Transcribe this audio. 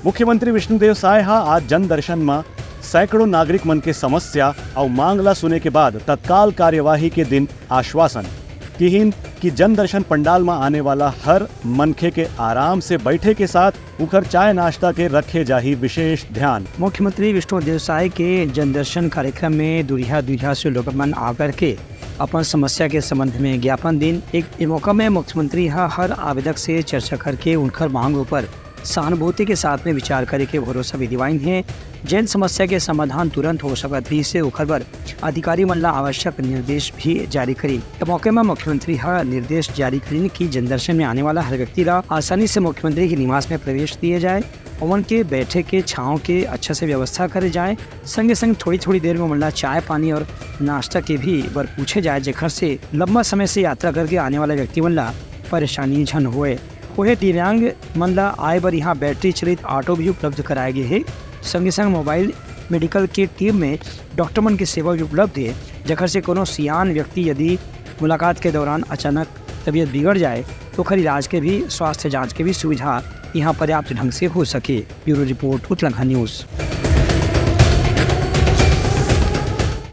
मुख्यमंत्री विष्णुदेव साय आज जन दर्शन में सैकड़ों नागरिक मन के समस्या और मांगला सुने के बाद तत्काल कार्यवाही के दिन आश्वासन कि जन दर्शन पंडाल में आने वाला हर मनखे के आराम से बैठे के साथ उखर चाय नाश्ता के रखे जाही विशेष ध्यान। मुख्यमंत्री विष्णुदेव साय के जन दर्शन कार्यक्रम में दूरिया से लोग मन आकर के अपन समस्या के संबंध में ज्ञापन दिन एक मौका में मुख्यमंत्री हर आवेदक से चर्चा करके उनकर मांगों पर सहानुभूति के साथ में विचार करे के भरोसा भी दिवाइन है। जैन समस्या के समाधान तुरंत हो सकत भी से उखर पर अधिकारी मन ला आवश्यक निर्देश भी जारी करी। तो मौके में मुख्यमंत्री निर्देश जारी करी कि जन दर्शन में आने वाला हर व्यक्ति ला आसानी से मुख्यमंत्री के निवास में प्रवेश दिए जाए, ओवन के बैठे के छाँव के अच्छा से व्यवस्था करे जाए, संगे संग थोड़ी देर में मन चाय पानी और नाश्ता के भी बर पूछे जाए, जेखर से लंबा समय से यात्रा करके आने वाले व्यक्ति मन ला परेशानी झन होए। वह दिव्यांग मन ला आए बर यहाँ बैटरी चलित ऑटो भी उपलब्ध कराए गए है। संगे संग मोबाइल मेडिकल के टीम में डॉक्टर मन की सेवा भी उपलब्ध है, जखर से कोनो सियान व्यक्ति यदि मुलाकात के दौरान अचानक तबीयत बिगड़ जाए तो खर इलाज के भी स्वास्थ्य जांच के भी सुविधा यहाँ पर्याप्त ढंग से हो सके। Bureau report Uttarakhand news.